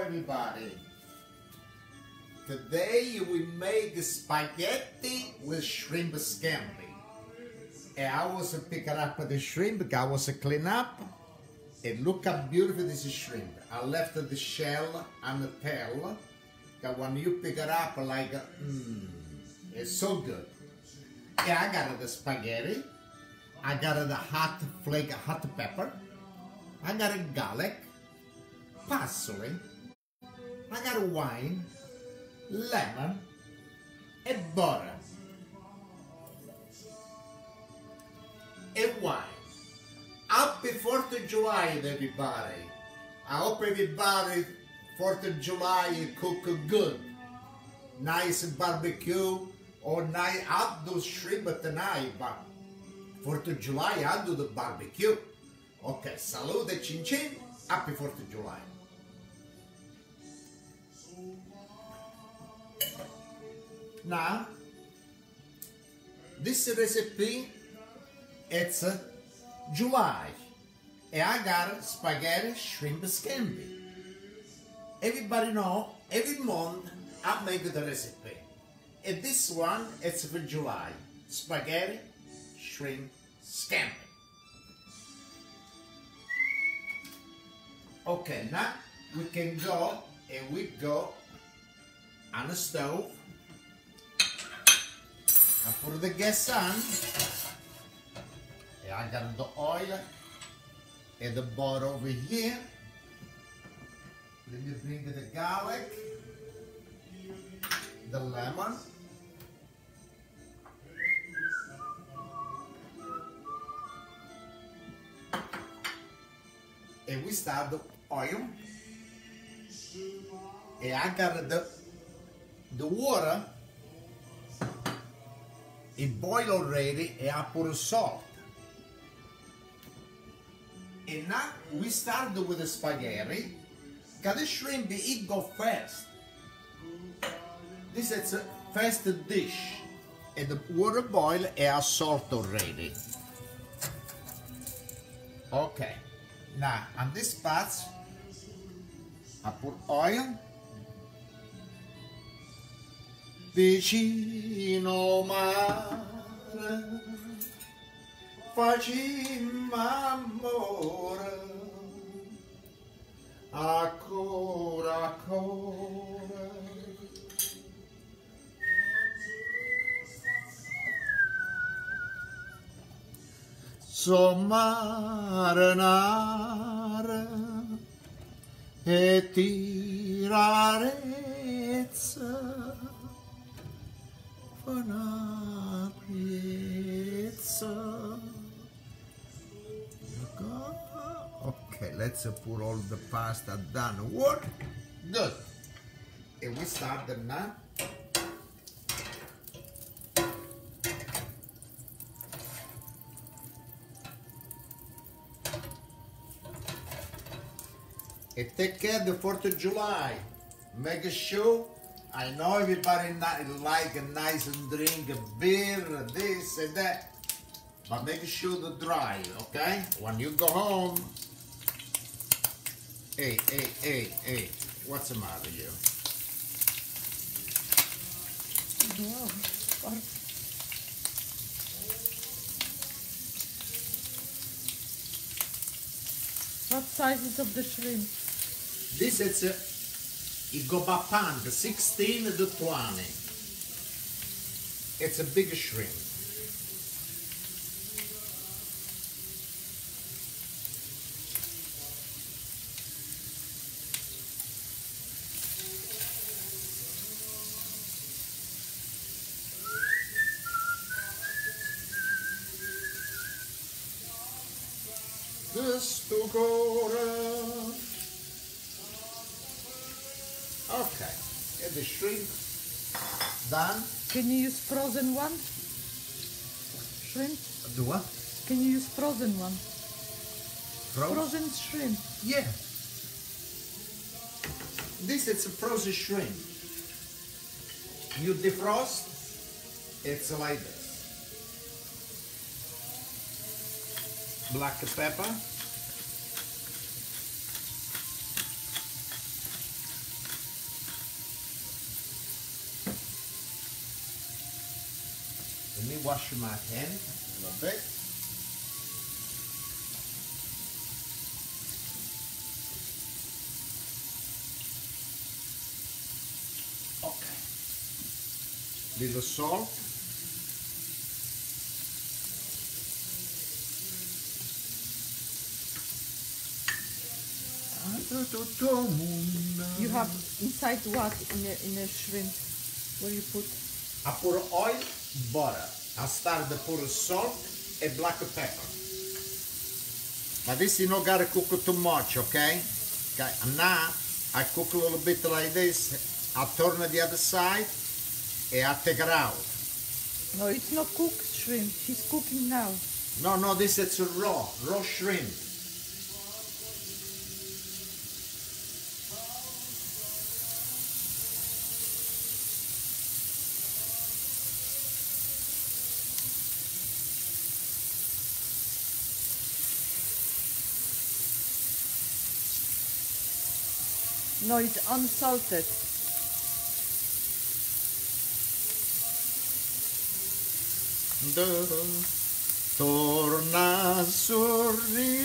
everybody. Today we make spaghetti with shrimp scampi. And I was picking up the shrimp, I was clean up, and look how beautiful this is shrimp. I left the shell and the tail, because when you pick it up, like, it's so good. Yeah, I got the spaghetti, I got the hot pepper, I got a garlic, parsley, I got wine, lemon, and butter. And wine. Happy 4th of July, everybody. I hope everybody 4th of July cook good. Nice barbecue or nice. I'll do shrimp tonight, but 4th of July I'll do the barbecue. Okay, salute, chin chin. Happy 4th of July. Now, this recipe, it's July, and I got spaghetti shrimp scampi. Everybody know, every month I make the recipe. And this one, it's for July, spaghetti shrimp scampi. Okay, now we can go, and we go on the stove. I put the gas on, and I got the oil and the butter over here. Let me bring the garlic, the lemon, and we start the oil, and I got the water. It boiled already, and I put salt. And now we start with the spaghetti, because the shrimp, it go fast. This is a fast dish. And the water boil, and I salt already. Okay. Now, on this part, I put oil. Vicino mare, facciamo amore, ancora, ancora. So marinare e tirarezza. Okay, let's put all the pasta done. Work good. And we start now. And take care the 4th of July. Make sure. I know everybody like a nice drink, beer, this and that, but make sure to dry, okay? When you go home, hey, what's the matter with you? Wow. What sizes of the shrimp? This is it go by pound, 16 to 20. It's a big shrimp. This to go around. Okay, and the shrimp done. Can you use frozen one? Shrimp? Do what? Can you use frozen one? Frozen shrimp. Yeah. This is a frozen shrimp. You defrost, it's like this. Black pepper. me wash my hand a little bit. Okay. Little salt. You have inside what in a shrimp? What do you put? I put oil, butter. I started to put salt and black pepper. But this you not gotta cook it too much, okay? Okay. And now I cook a little bit like this. I turn it the other side and I take it out. No, it's not cooked shrimp. She's cooking now. No, this is raw shrimp. No, it's unsalted. Torna sorriendo.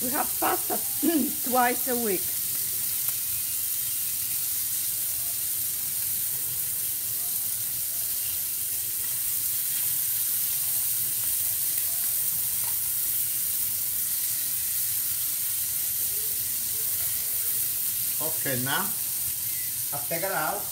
We have pasta twice a week. Okay, now I take it out.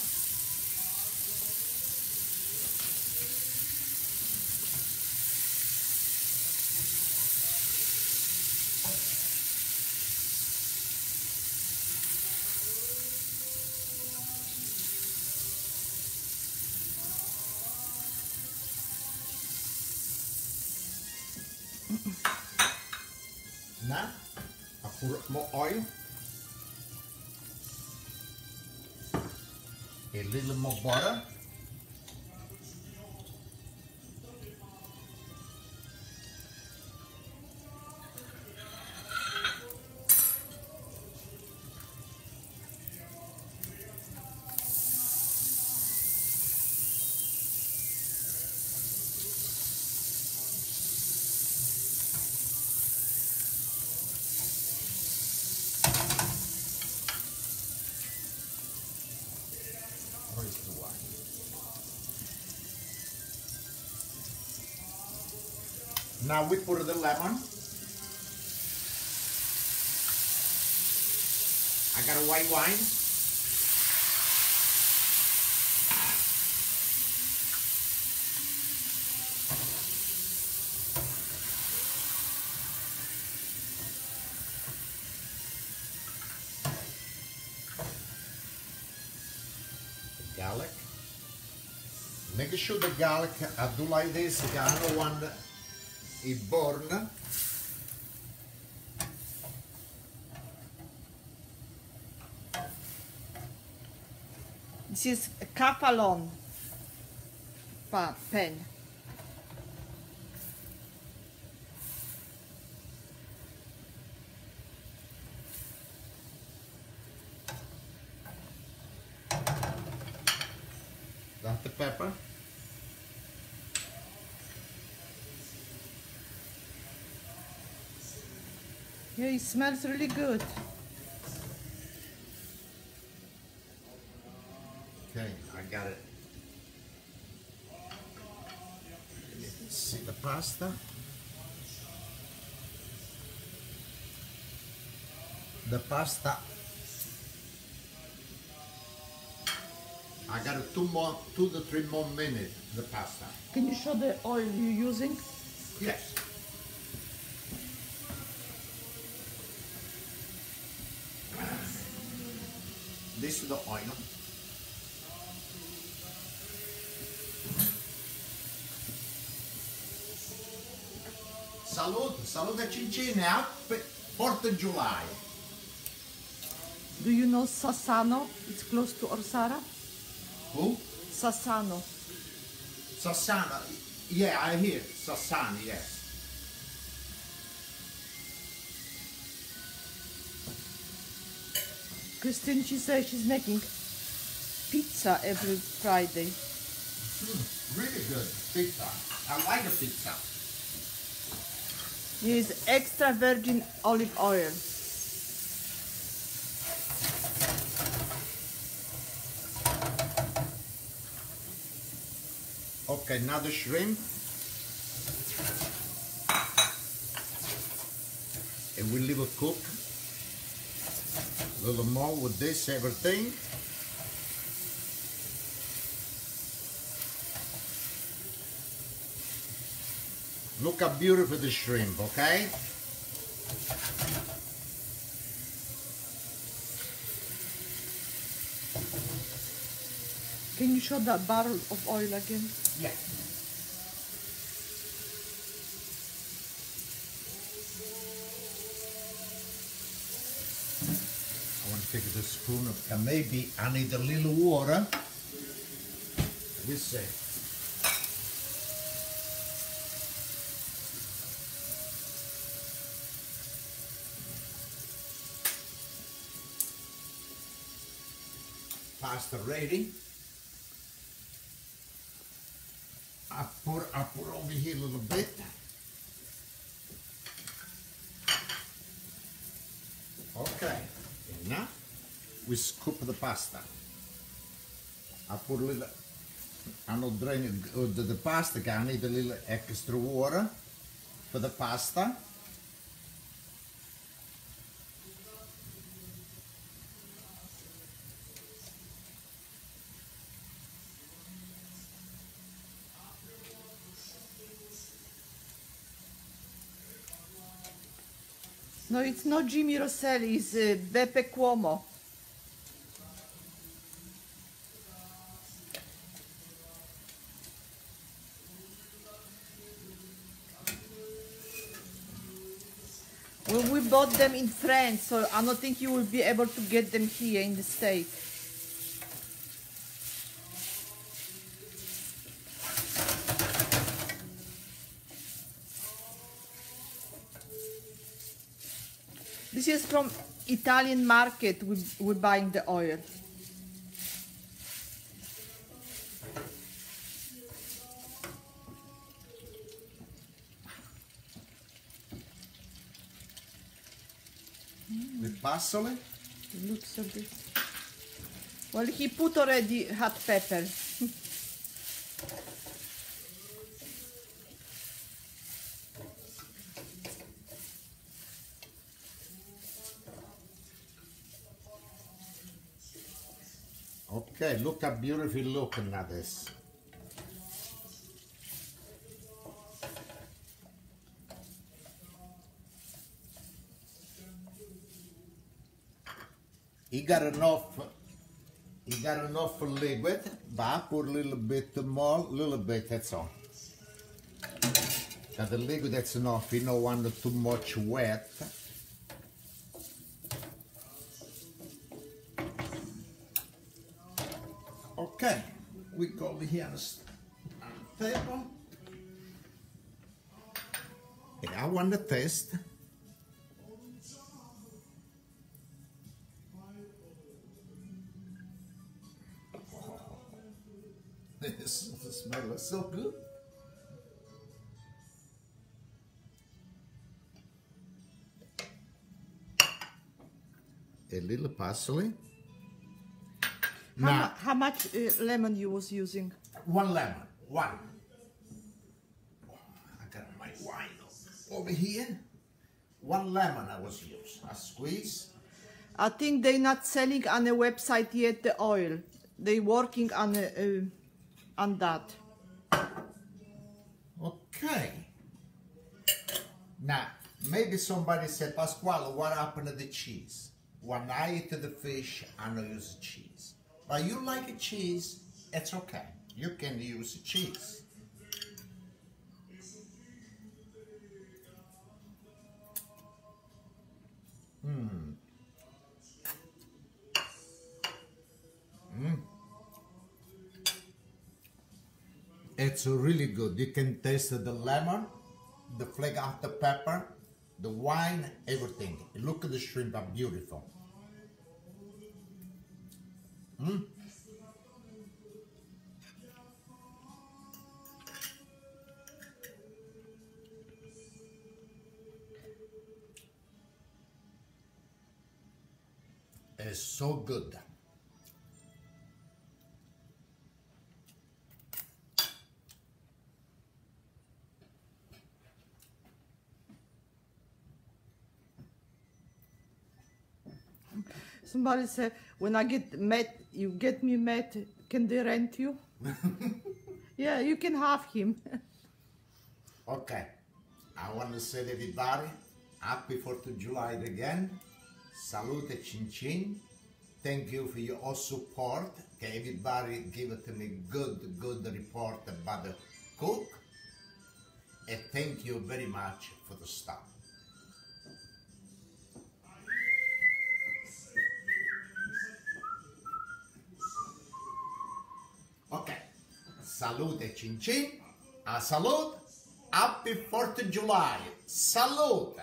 Now I put more oil. A little more butter. Where's the wine? Now we put the lemon. I got a white wine. Garlic. Make sure the garlic, I do like this, I don't want it burn. This is a capalon pen. That's the pepper. Yeah, it smells really good. Okay, I got it. See the pasta? The pasta. I got 2 to 3 more minutes, the pasta. Can you show the oil you're using? Yes. this to the oil. Salute Cincin out, 4th of July. Do you know Sassano? It's close to Orsara. Who? Sassano. Sassana. Yeah, I hear. Sassani, yes. Christine, she says she's making pizza every Friday. Really good pizza. I like a pizza. Use extra virgin olive oil. Okay, now the shrimp. And we leave it cook a little more with this, everything. Look how beautiful the shrimp, okay? Can you show that barrel of oil again? Yeah. I want to take the spoon of, and maybe I need a little water. We see. Pasta ready. I put over here a little bit. Okay, and now we scoop the pasta. I put a little, I'm not draining the pasta, I need a little extra water for the pasta. No, it's not Jimmy Rosselli, it's Beppe Cuomo. Well, we bought them in France, so I don't think you will be able to get them here in the States. This is from Italian market, we're buying the oil. With parsley. It looks a bit... Well, he put already hot pepper. Okay, look how beautiful looking at this. You got enough liquid, but I put a little bit more, that's all. Got the liquid, that's enough, you don't want it too much wet. Okay, we go over here on the table. And I want to taste. This smells so good. A little parsley. How much lemon you was using? 1 lemon, 1. I got my wine over here. 1 lemon I was using. I squeeze. I think they're not selling on the website yet the oil. They're working on that. Okay. Now, maybe somebody said, Pasquale, what happened to the cheese? when I eat the fish, I don't use cheese. But you like cheese, it's okay. You can use cheese. It's really good. You can taste the lemon, the flake of the pepper, the wine, everything. Look at the shrimp, are beautiful. It's so good. Somebody said, when I get mad, you get me mad, can they rent you? Yeah, you can have him. Okay, I want to say to everybody, happy 4th of July again. Salute, chin chin. Thank you for your all support. Okay, everybody give it to me good report about the cook. And thank you very much for the stuff. Okay, salute, chin chin. A salute. Happy 4th of July. Salute.